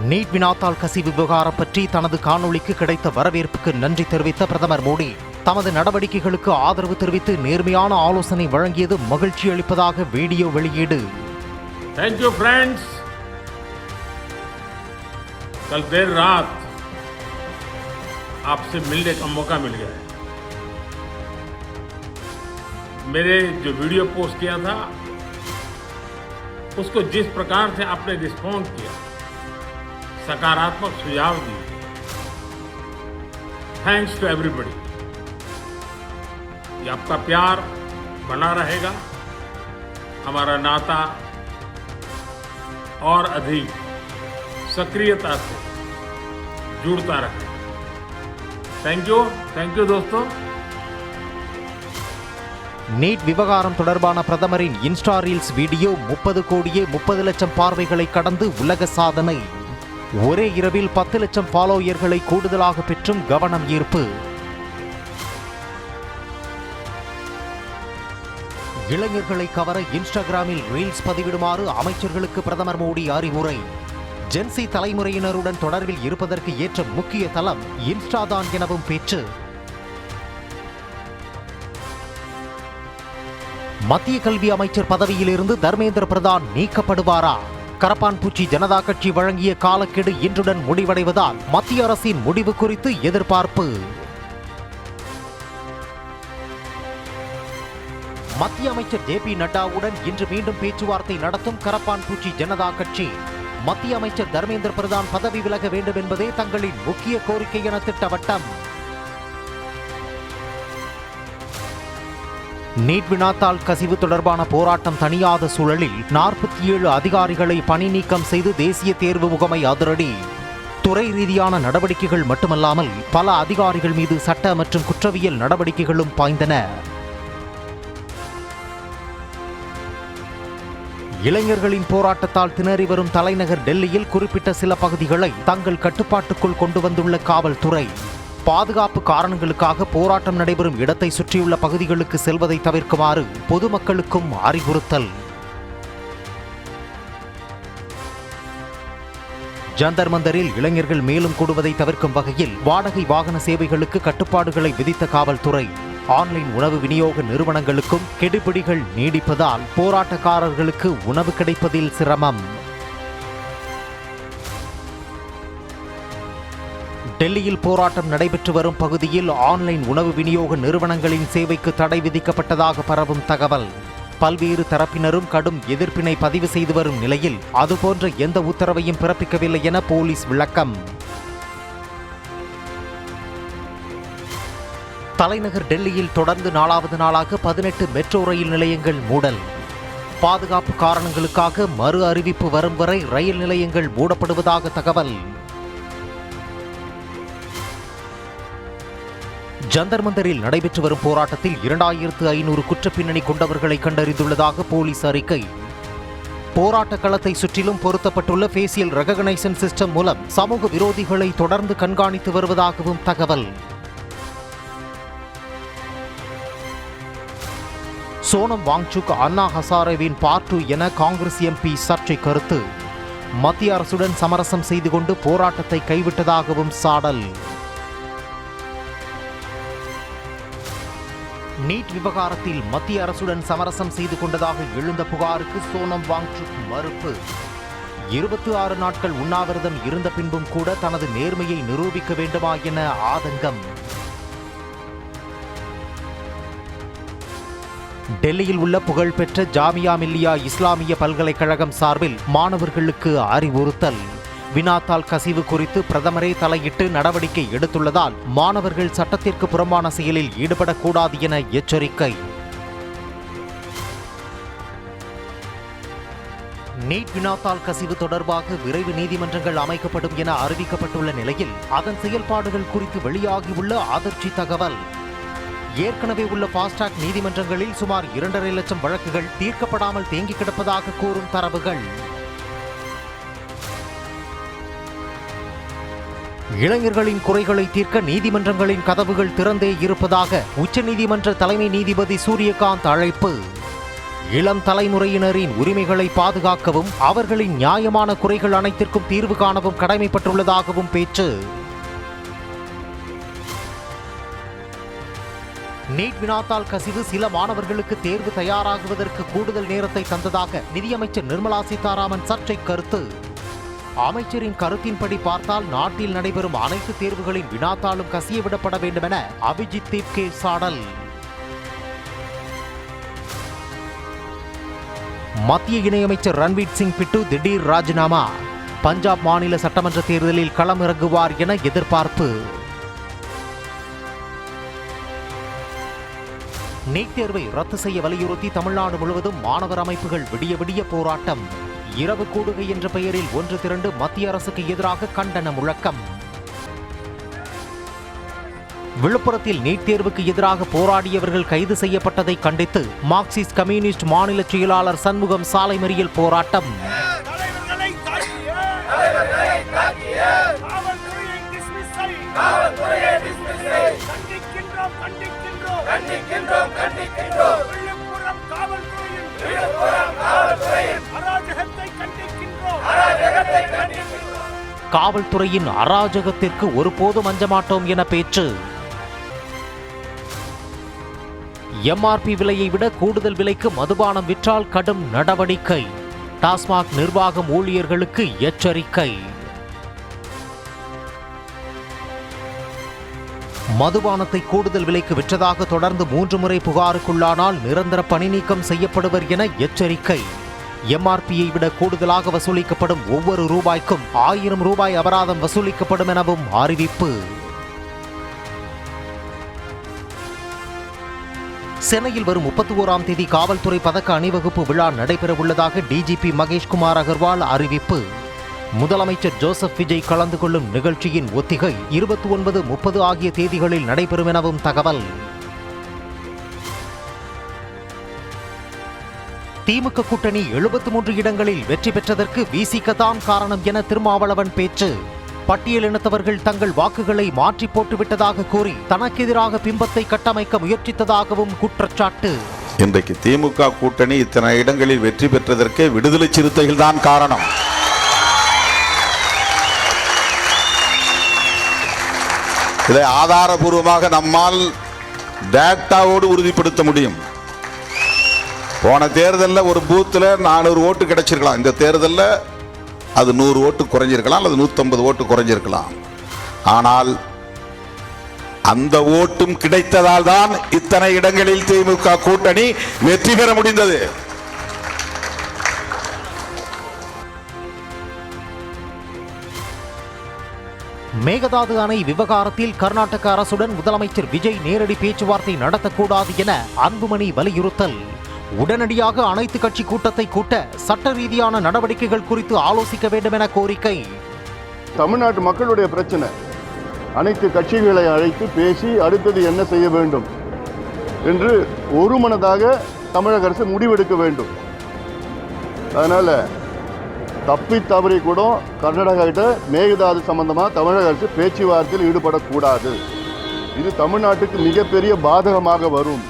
NEET வினாத்தாள் கசிவு விவகாரம் பற்றி தனது காணொளிக்கு கிடைத்த வரவேற்புக்கு நன்றி தெரிவித்த பிரதமர் மோடி தமது நடவடிக்கைகளுக்கு ஆதரவு தெரிவித்து நேர்மையான ஆலோசனை வழங்கியது மகிழ்ச்சி அளிப்பதாக வீடியோ வெளியீடு. Thank you friends. कल देर रात आपसे मिलने का मौका मिल गया है. मेरे जो वीडियो पोस्ट किया था उसको जिस प्रकार से आपने रिस्पॉन्ड किया, सकारात्मक सुझाव दिए, थैंक्स टू एवरीबॉडी. ये आपका प्यार बना रहेगा, हमारा नाता और अधिक सक्रियता से जुड़ता रहेगा. थैंक यू दोस्तों. நீட் விவகாரம் தொடர்பான பிரதமரின் இன்ஸ்டா ரீல்ஸ் வீடியோ 30 கோடியே 30 லட்சம் பார்வைகளை கடந்து உலக சாதனை. ஒரே இரவில் 10 லட்சம் ஃபாலோயர்களை கூடுதலாக பெற்றும் கவனம் ஈர்ப்பு. இளைஞர்களை கவர இன்ஸ்டாகிராமில் ரீல்ஸ் பதிவிடுமாறு அமைச்சர்களுக்கு பிரதமர் மோடி அறிவுரை. ஜென்சி தலைமுறையினருடன் தொடர்பில் இருப்பதற்கு ஏற்ற முக்கிய தளம் இன்ஸ்டாதான் எனவும் பேச்சு. மத்திய கல்வி அமைச்சர் பதவியிலிருந்து தர்மேந்திர பிரதான் நீக்கப்படுவாரா? கரப்பான்பூச்சி ஜனதா கட்சி வழங்கிய காலக்கெடு இன்றுடன் முடிவடைவதால் மத்திய அரசின் முடிவு குறித்து எதிர்பார்ப்பு. மத்திய அமைச்சர் ஜே.பி. நட்டாவுடன் இன்று மீண்டும் பேச்சுவார்த்தை நடத்தும் கரப்பான்பூச்சி ஜனதா கட்சி. மத்திய அமைச்சர் தர்மேந்திர பிரதான் பதவி விலக வேண்டும் என்பதே தங்களின் முக்கிய கோரிக்கை என திட்டவட்டம். நீட் வினாத்தாள் கசிவு தொடர்பான போராட்டம் தணியாத சூழலில் 47 அதிகாரிகளை பணி நீக்கம் செய்து தேசிய தேர்வு முகமை அதிரடி. துறை ரீதியான நடவடிக்கைகள் மட்டுமல்லாமல் பல அதிகாரிகள் மீது சட்ட மற்றும் குற்றவியல் நடவடிக்கைகளும் பாய்ந்தன. இளைஞர்களின் போராட்டத்தால் திணறி வரும் தலைநகர் டெல்லியில் குறிப்பிட்ட சில பகுதிகளை தங்கள் கட்டுப்பாட்டுக்குள் கொண்டு வந்துள்ள காவல்துறை. பாதுகாப்பு காரணங்களுக்காக போராட்டம் நடைபெறும் இடத்தை சுற்றியுள்ள பகுதிகளுக்கு செல்வதை தவிர்க்குமாறு பொதுமக்களுக்கும் அறிவுறுத்தல். ஜந்தர் மந்தரில் இளைஞர்கள் மேலும் கூடுவதை தவிர்க்கும் வகையில் வாடகை வாகன சேவைகளுக்கு கட்டுப்பாடுகளை விதித்த காவல்துறை. ஆன்லைன் உணவு விநியோக நிறுவனங்களுக்கும் கெடுபிடிகள் நீடிப்பதால் போராட்டக்காரர்களுக்கு உணவு கிடைப்பதில் சிரமம். டெல்லியில் போராட்டம் நடைபெற்று வரும் பகுதியில் ஆன்லைன் உணவு விநியோக நிறுவனங்களின் சேவைக்கு தடை விதிக்கப்பட்டதாக பரவும் தகவல். பல்வேறு தரப்பினரும் கடும் எதிர்ப்பினை பதிவு செய்து வரும் நிலையில் அதுபோன்ற எந்த உத்தரவையும் பிறப்பிக்கவில்லை என போலீஸ் விளக்கம். தலைநகர் டெல்லியில் தொடர்ந்து 4வது நாளாக 18 மெட்ரோ ரயில் நிலையங்கள் மூடல். பாதுகாப்பு காரணங்களுக்காக மறு அறிவிப்பு வரும் வரை ரயில் நிலையங்கள் மூடப்படுவதாக தகவல். ஜந்தர் மந்தரில் நடைபெற்று வரும் போராட்டத்தில் 2500 குற்றப்பின்னணி கொண்டவர்களை கண்டறிந்துள்ளதாக போலீஸ் அறிக்கை. போராட்ட களத்தை சுற்றிலும் பொருத்தப்பட்டுள்ள ஃபேசியல் ரெகக்னைசன் சிஸ்டம் மூலம் சமூக விரோதிகளை தொடர்ந்து கண்காணித்து வருவதாகவும் தகவல். சோனம் வாங்சுக் அண்ணா ஹசாரேவின் பார்ட் 2 என காங்கிரஸ் எம்பி சர்ச்சை கருத்து. மத்திய அரசுடன் சமரசம் செய்து கொண்டு போராட்டத்தை கைவிட்டதாகவும் சாடல். நீட் விவகாரத்தில் மத்திய அரசுடன் சமரசம் செய்து கொண்டதாக எழுந்த புகாருக்கு சோனம் வாங்சுக் மறுப்பு. 26 நாட்கள் உண்ணாவிரதம் இருந்த பின்பும் கூட தனது நேர்மையை நிரூபிக்க வேண்டுமா என ஆதங்கம். டெல்லியில் உள்ள புகழ்பெற்ற ஜாமியா மில்லியா இஸ்லாமிய பல்கலைக்கழகம் சார்பில் மாணவர்களுக்கு அறிவுறுத்தல். வினாத்தாள் கசிவு குறித்து பிரதமரே தலையிட்டு நடவடிக்கை எடுத்துள்ளதால் மாணவர்கள் சட்டத்திற்கு புறம்பான செயலில் ஈடுபடக்கூடாது என எச்சரிக்கை. நீட் வினாத்தாள் கசிவு தொடர்பாக விரைவு நீதிமன்றங்கள் அமைக்கப்படும் என அறிவிக்கப்பட்டுள்ள நிலையில் அதன் செயல்பாடுகள் குறித்து வெளியாகியுள்ள அதிர்ச்சி தகவல். ஏற்கனவே உள்ள ஃபாஸ்ட்ராக் நீதிமன்றங்களில் சுமார் 2.5 லட்சம் வழக்குகள் தீர்க்கப்படாமல் தேங்கி கிடப்பதாக கூறும் தரவுகள். இளைஞர்களின் குறைகளை தீர்க்க நீதிமன்றங்களின் கதவுகள் திறந்தே இருப்பதாக உச்சநீதிமன்ற தலைமை நீதிபதி சூரியகாந்த் அழைப்பு. இளம் தலைமுறையினரின் உரிமைகளை பாதுகாக்கவும் அவர்களின் நியாயமான குறைகள் அனைத்திற்கும் தீர்வு காணவும் கடமைப்பட்டுள்ளதாகவும் பேச்சு. நீட் வினாத்தாள் கசிவு சில மாணவர்களுக்கு தேர்வு தயாராகுவதற்கு கூடுதல் நேரத்தை தந்ததாக நிதியமைச்சர் நிர்மலா சீதாராமன் சர்ச்சை கருத்து. அமைச்சரின் கருத்தின்படி பார்த்தால் நாட்டில் நடைபெறும் அனைத்து தேர்வுகளின் வினாத்தாளும் கசியவிடப்பட வேண்டும் என அபிஜித் தீப்கே சாடல். மத்திய இணையமைச்சர் ரன்வீர் சிங் பிட்டு திடீர் ராஜினாமா. பஞ்சாப் மாநில சட்டமன்ற தேர்தலில் களமிறங்குவார் என எதிர்பார்ப்பு. நீட் தேர்வை ரத்து செய்ய வலியுறுத்தி தமிழ்நாடு முழுவதும் மாணவர் அமைப்புகள் விடிய விடிய போராட்டம். இரவு கூடுகை என்ற பெயரில் ஒன்று திரண்டு மத்திய அரசுக்கு எதிராக கண்டன முழக்கம். விழுப்புரத்தில் நீட் தேர்வுக்கு எதிராக போராடியவர்கள் கைது செய்யப்பட்டதை கண்டித்து மார்க்சிஸ்ட் கம்யூனிஸ்ட் மாநில செயலாளர் சண்முகம் சாலை மறியல் போராட்டம். காவல்துறையின் அராஜகத்திற்கு ஒருபோதும் அஞ்ச மாட்டோம் என பேச்சு. எம்ஆர்பி விலையை விட கூடுதல் விலைக்கு மதுபானம் விற்றால் கடும் நடவடிக்கை. டாஸ்மாக் நிர்வாகம் ஊழியர்களுக்கு எச்சரிக்கை. மதுபானத்தை கூடுதல் விலைக்கு விற்றதாக தொடர்ந்து 3 முறை புகாருக்குள்ளானால் நிரந்தர பணி நீக்கம் செய்யப்படுவர் என எச்சரிக்கை. எம்ஆர்பியை விட கூடுதலாக வசூலிக்கப்படும் ஒவ்வொரு ரூபாய்க்கும் 1000 ரூபாய் அபராதம் வசூலிக்கப்படும் எனவும் அறிவிப்பு. சென்னையில் வரும் 31ஆம் தேதி காவல்துறை பதக்க அணிவகுப்பு விழா நடைபெறவுள்ளதாக டிஜிபி மகேஷ்குமார் அகர்வால் அறிவிப்பு. முதலமைச்சர் ஜோசப் விஜய் கலந்து கொள்ளும் நிகழ்ச்சியின் ஒத்திகை 29, 30 ஆகிய தேதிகளில் நடைபெறும் எனவும் தகவல். திமுக கூட்டணி 73 இடங்களில் வெற்றி பெற்றதற்கு விசிக தான் காரணம் என திருமாவளவன் பேச்சு. பட்டியலினத்தவர்கள் தங்கள் வாக்குகளை மாற்றி போட்டுவிட்டதாக கூறி தனக்கு எதிராக பிம்பத்தை கட்டமைக்க முயற்சித்ததாகவும் குற்றச்சாட்டு. இன்றைக்கு திமுக கூட்டணி இத்தனை இடங்களில் வெற்றி பெற்றதற்கு விடுதலை சிறுத்தைகள் தான் காரணம். இதை ஆதாரபூர்வமாக நம்மால் டேட்டாவோடு உறுதிப்படுத்த முடியும். போன தேர்தலில் ஒரு பூத்தில் 400 ஓட்டு கிடைச்சிருக்கலாம். இந்த தேர்தலில் அது 100 ஓட்டு குறைஞ்சிருக்கலாம் அல்லது 150 ஓட்டு குறைஞ்சிருக்கலாம். ஆனால் அந்த ஓட்டும் கிடைத்ததால் தான் இத்தனை இடங்களில் திமுக கூட்டணி வெற்றி பெற முடிந்தது. மேகதாது அணை விவகாரத்தில் கர்நாடக அரசுடன் முதலமைச்சர் விஜய் நேரடி பேச்சுவார்த்தை நடத்தக்கூடாது என அன்புமணி வலியுறுத்தல். உடனடியாக அனைத்து கட்சி கூட்டத்தை கூட்ட சட்ட ரீதியான நடவடிக்கைகள் குறித்து ஆலோசிக்க வேண்டும் என கோரிக்கை. தமிழ்நாட்டு மக்களுடைய பிரச்சனை, அனைத்து கட்சிகளை அழைத்து பேசி அடுத்தது என்ன செய்ய வேண்டும் என்று ஒருமனதாக தமிழக அரசு முடிவெடுக்க வேண்டும். அதனால தப்பி தவறி கூட கர்நாடகா கிட்ட மேகதாது சம்பந்தமாக தமிழக அரசு பேச்சுவார்த்தையில் ஈடுபடக்கூடாது. இது தமிழ்நாட்டுக்கு மிகப்பெரிய பாதகமாக வரும்.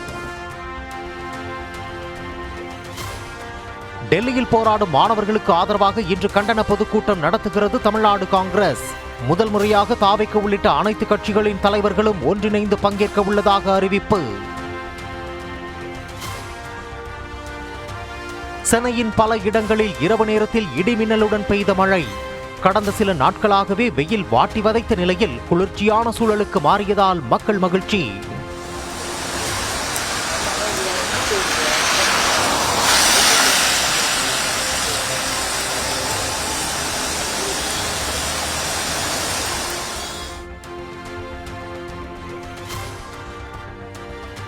டெல்லியில் போராடும் மாணவர்களுக்கு ஆதரவாக இன்று கண்டன பொதுக்கூட்டம் நடத்துகிறது தமிழ்நாடு காங்கிரஸ். முதல் முறையாக தாவேக்கா உள்ளிட்ட அனைத்து கட்சிகளின் தலைவர்களும் ஒன்றிணைந்து பங்கேற்க உள்ளதாக அறிவிப்பு. சென்னையின் பல இடங்களில் இரவு நேரத்தில் இடிமின்னலுடன் பெய்த மழை. கடந்த சில நாட்களாகவே வெயில் வாட்டி வதைத்த நிலையில் குளிர்ச்சியான சூழலுக்கு மாறியதால் மக்கள் மகிழ்ச்சி.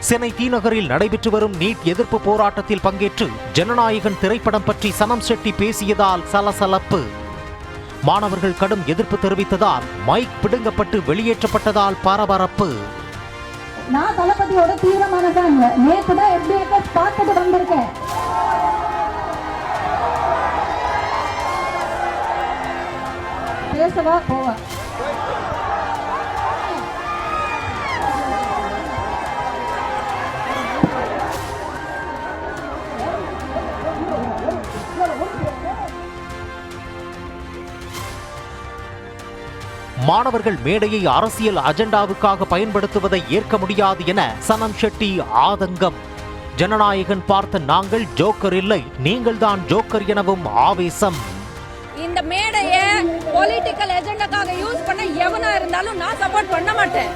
சென்னை டி நகரில் நடைபெற்று வரும் நீட் எதிர்ப்பு போராட்டத்தில் பங்கேற்று ஜனநாயகன் திரைப்படம் பற்றி சனம் ஷெட்டி பேசியதால் சலசலப்பு. மாணவர்கள் கடும் எதிர்ப்பு தெரிவித்ததால் மைக் பிடுங்கப்பட்டு வெளியேற்றப்பட்டதால் பரபரப்பு. நான் தளபதியோட தீவிரமானதாங்க. நேத்து தான் FDFS பார்த்துட்டு வந்திருக்கேன். பேசவா போவா? மாணவர்கள் மேடையை அரசியல் அஜெண்டாவுக்காக பயன்படுத்துவதை ஏற்க முடியாது என சனம் ஷெட்டி ஆதங்கம். ஜனநாயகன் பார்த்த நாங்கள் ஜோக்கர் இல்லை, நீங்கள் தான் ஜோக்கர் எனவும் ஆவேசம். இந்த மேடையை பொலிட்டிக்கல் எஜெண்டாக்காக யூஸ் பண்ண எவனா இருந்தாலும் நான் சப்போர்ட் பண்ண மாட்டேன்.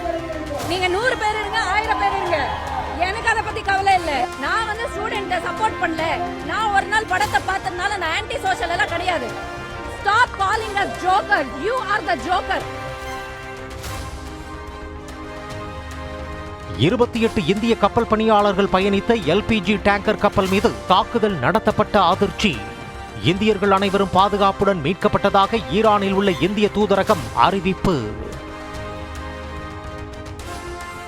நீங்க 100 பேர் இருங்க, 1000 பேர் இருங்க, எனக்கு அதை பத்தி கவலை இல்லை. நான் வந்து ஸ்டூடெண்ட்டை சப்போர்ட் பண்ணல. நான் ஒரு நாள் படத்தை பார்த்ததுனால நான் ஆன்டி சோஷியல் எல்லாம் கிடையாது. Stop calling us joker. You are the joker. 28 இந்திய கப்பல் பணியாளர்கள் பயணித்த LPG டேங்கர் கப்பல் மீது தாக்குதல் நடத்தப்பட்ட அதிர்ச்சி. இந்தியர்கள் அனைவரும் பாதுகாப்புடன் மீட்கப்பட்டதாக ஈரானில் உள்ள இந்திய தூதரகம் அறிவிப்பு.